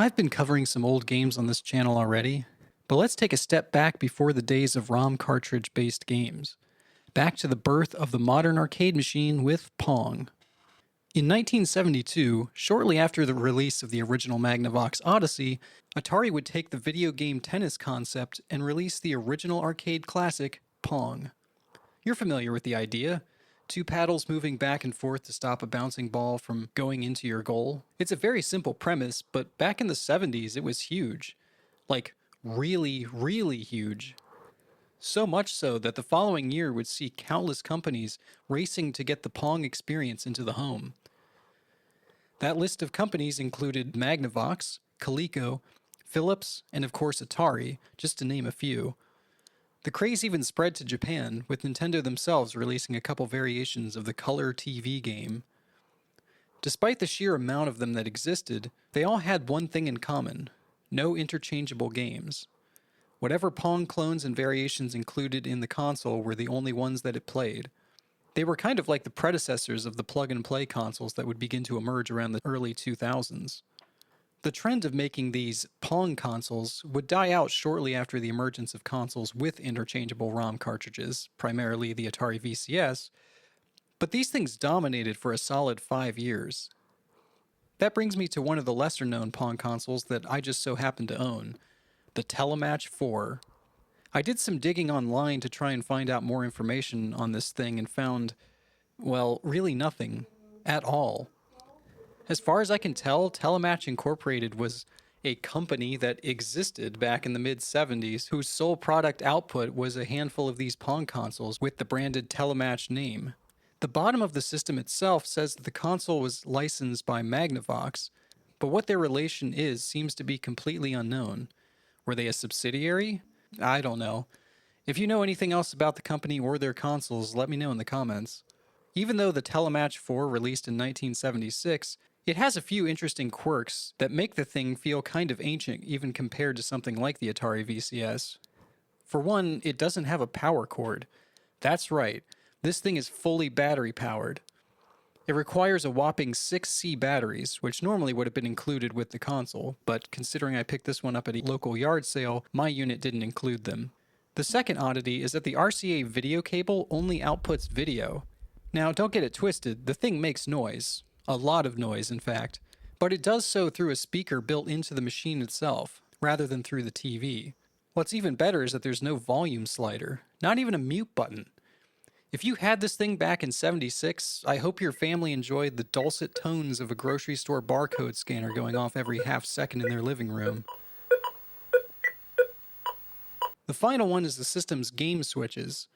I've been covering some old games on this channel already, but let's take a step back before the days of ROM cartridge-based games. Back to the birth of the modern arcade machine with Pong. In 1972, shortly after the release of the original Magnavox Odyssey, Atari would take the video game tennis concept and release the original arcade classic, Pong. You're familiar with the idea. Two paddles moving back and forth to stop a bouncing ball from going into your goal. It's a very simple premise, but back in the 70s it was huge. Like, really, really huge. So much so that the following year would see countless companies racing to get the Pong experience into the home. That list of companies included Magnavox, Coleco, Philips, and of course Atari, just to name a few. The craze even spread to Japan, with Nintendo themselves releasing a couple variations of the color TV game. Despite the sheer amount of them that existed, they all had one thing in common: no interchangeable games. Whatever Pong clones and variations included in the console were the only ones that it played. They were kind of like the predecessors of the plug-and-play consoles that would begin to emerge around the early 2000s. The trend of making these Pong consoles would die out shortly after the emergence of consoles with interchangeable ROM cartridges, primarily the Atari VCS, but these things dominated for a solid 5 years. That brings me to one of the lesser-known Pong consoles that I just so happen to own, the Tele-Match 4. I did some digging online to try and find out more information on this thing and found, well, really nothing at all. As far as I can tell, Tele-Match Incorporated was a company that existed back in the mid-70s whose sole product output was a handful of these Pong consoles with the branded Tele-Match name. The bottom of the system itself says that the console was licensed by Magnavox, but what their relation is seems to be completely unknown. Were they a subsidiary? I don't know. If you know anything else about the company or their consoles, let me know in the comments. Even though the Tele-Match 4 released in 1976, it has a few interesting quirks that make the thing feel kind of ancient even compared to something like the Atari VCS. For one, it doesn't have a power cord. That's right, this thing is fully battery powered. It requires a whopping 6C batteries, which normally would have been included with the console, but considering I picked this one up at a local yard sale, my unit didn't include them. The second oddity is that the RCA video cable only outputs video. Now, don't get it twisted, the thing makes noise. A lot of noise, in fact. But it does so through a speaker built into the machine itself, rather than through the TV. What's even better is that there's no volume slider, not even a mute button. If you had this thing back in '76, I hope your family enjoyed the dulcet tones of a grocery store barcode scanner going off every half second in their living room. The final one is the system's game switches.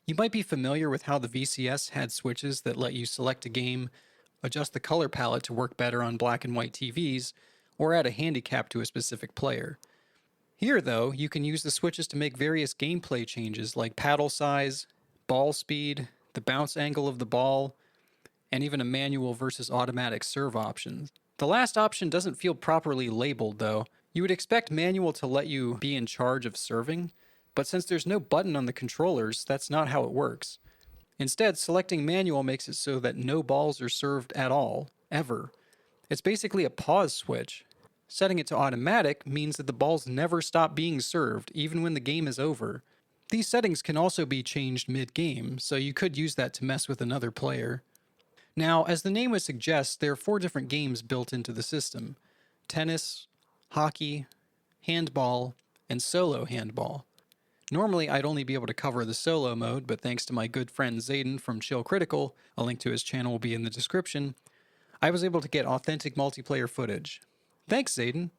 You might be familiar with how the VCS had switches that let you select a game, adjust the color palette to work better on black and white TVs, or add a handicap to a specific player. Here, though, you can use the switches to make various gameplay changes like paddle size, ball speed, the bounce angle of the ball, and even a manual versus automatic serve option. The last option doesn't feel properly labeled, though. You would expect manual to let you be in charge of serving, but since there's no button on the controllers, that's not how it works. Instead, selecting manual makes it so that no balls are served at all, ever. It's basically a pause switch. Setting it to automatic means that the balls never stop being served, even when the game is over. These settings can also be changed mid-game, so you could use that to mess with another player. Now, as the name would suggest, there are 4 different games built into the system: tennis, hockey, handball, and solo handball. Normally, I'd only be able to cover the solo mode, but thanks to my good friend Zayden from Chill Critical, a link to his channel will be in the description, I was able to get authentic multiplayer footage. Thanks, Zayden!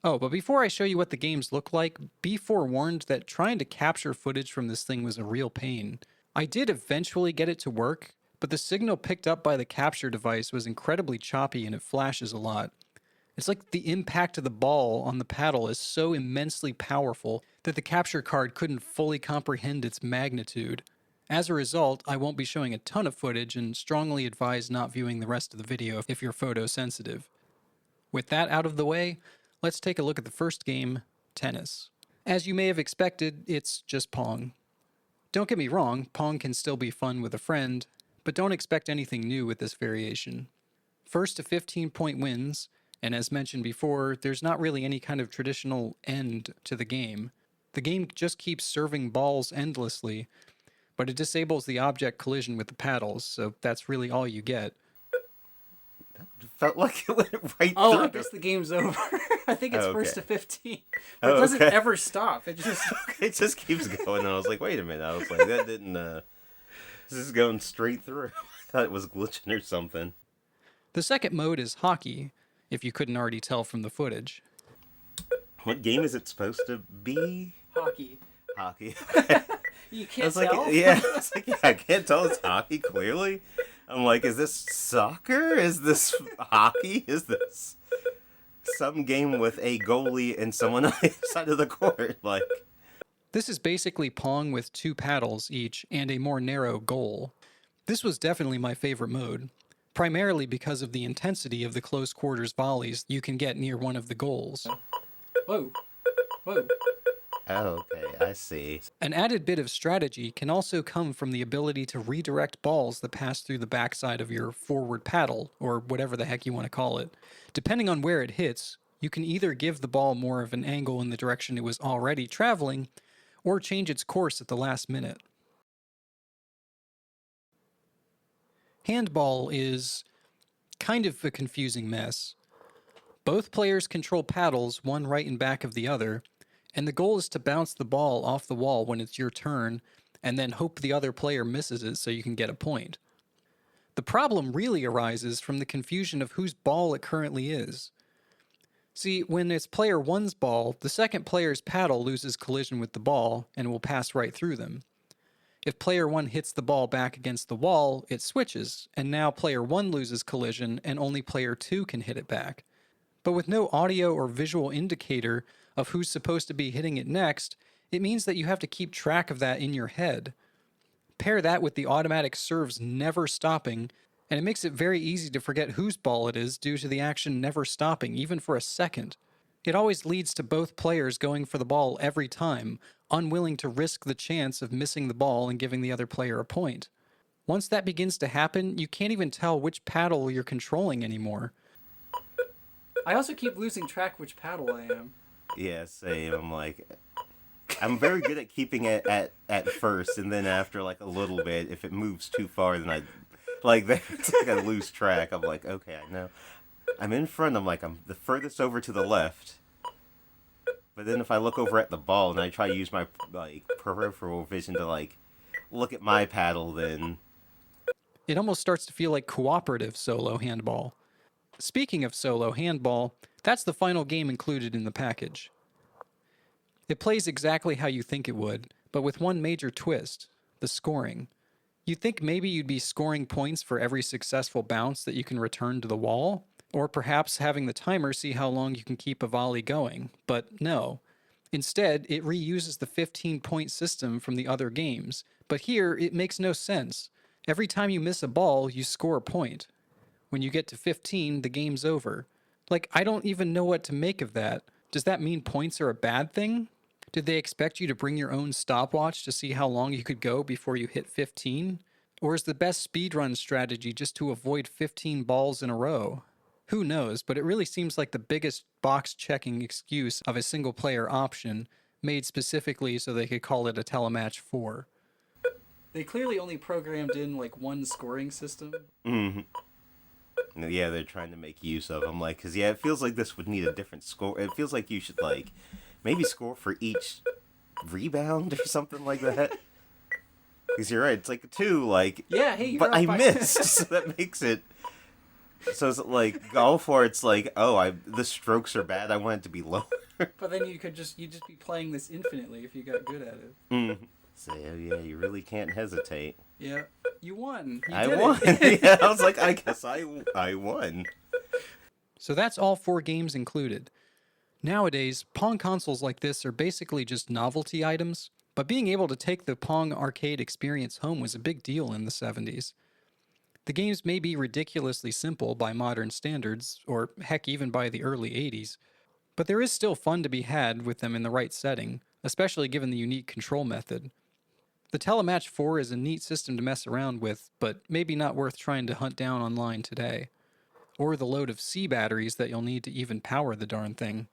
Oh, but before I show you what the games look like, be forewarned that trying to capture footage from this thing was a real pain. I did eventually get it to work, but the signal picked up by the capture device was incredibly choppy and it flashes a lot. It's like the impact of the ball on the paddle is so immensely powerful that the capture card couldn't fully comprehend its magnitude. As a result, I won't be showing a ton of footage and strongly advise not viewing the rest of the video if you're photosensitive. With that out of the way, let's take a look at the first game, tennis. As you may have expected, it's just Pong. Don't get me wrong, Pong can still be fun with a friend, but don't expect anything new with this variation. First to 15-point wins, And as mentioned before, there's not really any kind of traditional end to the game. The game just keeps serving balls endlessly, but it disables the object collision with the paddles, so that's really all you get. Felt like it went right Oh, through. I guess the game's over. I think it's Oh, first okay. to 15. But it doesn't okay. ever stop. It just... It just keeps going. And I was like, wait a minute. I was like, that didn't, this is going straight through. I thought it was glitching or something. The second mode is hockey, if you couldn't already tell from the footage. What game is it supposed to be? Hockey. Hockey. You I can't was like, tell? yeah. I was like, yeah, I can't tell it's hockey, clearly. I'm like, is this soccer? Is this hockey? Is this some game with a goalie and someone on the side of the court? Like, This is basically Pong with 2 paddles each and a more narrow goal. This was definitely my favorite mode, primarily because of the intensity of the close quarters volleys you can get near one of the goals. Whoa. Whoa. oh, okay, I see. An added bit of strategy can also come from the ability to redirect balls that pass through the backside of your forward paddle, or whatever the heck you want to call it. Depending on where it hits, you can either give the ball more of an angle in the direction it was already traveling, or change its course at the last minute. Handball is kind of a confusing mess. Both players control paddles, one right and back of the other, and the goal is to bounce the ball off the wall when it's your turn, and then hope the other player misses it so you can get a point. The problem really arises from the confusion of whose ball it currently is. See, when it's player 1's ball, the second player's paddle loses collision with the ball and will pass right through them. If player 1 hits the ball back against the wall, it switches, and now player 1 loses collision and only player 2 can hit it back. But with no audio or visual indicator of who's supposed to be hitting it next, it means that you have to keep track of that in your head. Pair that with the automatic serves never stopping, and it makes it very easy to forget whose ball it is due to the action never stopping, even for a second. It always leads to both players going for the ball every time, unwilling to risk the chance of missing the ball and giving the other player a point. Once that begins to happen, you can't even tell which paddle you're controlling anymore. I also keep losing track which paddle I am. Yeah, same. I'm like, I'm very good at keeping it at first, and then after like a little bit, if it moves too far, then it's like I lose track. I'm like, okay, I know. I'm in front. I'm like, I'm the furthest over to the left. But then if I look over at the ball and I try to use my like peripheral vision to like look at my paddle, then It almost starts to feel like cooperative solo handball. Speaking of solo handball, that's the final game included in the package. It plays exactly how you think it would, but with one major twist: the scoring. You'd think maybe you'd be scoring points for every successful bounce that you can return to the wall, or perhaps having the timer see how long you can keep a volley going, but no. Instead, it reuses the 15-point system from the other games, but here it makes no sense. Every time you miss a ball, you score a point. When you get to 15, the game's over. Like, I don't even know what to make of that. Does that mean points are a bad thing? Did they expect you to bring your own stopwatch to see how long you could go before you hit 15? Or is the best speedrun strategy just to avoid 15 balls in a row? Who knows, but it really seems like the biggest box-checking excuse of a single-player option, made specifically so they could call it a Tele-Match 4. They clearly only programmed in like one scoring system. yeah, they're trying to make use of. I'm like, because yeah, it feels like this would need a different score. It feels like you should like maybe score for each rebound or something like that. Because you're right, it's like a 2, like Yeah, hey, you're but up I by- missed, so that makes it. So it's like golf, where it's like, oh, the strokes are bad. I want it to be lower. But then you'd just be playing this infinitely if you got good at it. So yeah, you really can't hesitate. Yeah, you won. You I did won. It. Yeah, I was like, I guess I won. So that's all 4 games included. Nowadays, Pong consoles like this are basically just novelty items, but being able to take the Pong arcade experience home was a big deal in the 70s. The games may be ridiculously simple by modern standards, or heck, even by the early 80s, but there is still fun to be had with them in the right setting, especially given the unique control method. The Tele-Match 4 is a neat system to mess around with, but maybe not worth trying to hunt down online today. or the load of C batteries that you'll need to even power the darn thing.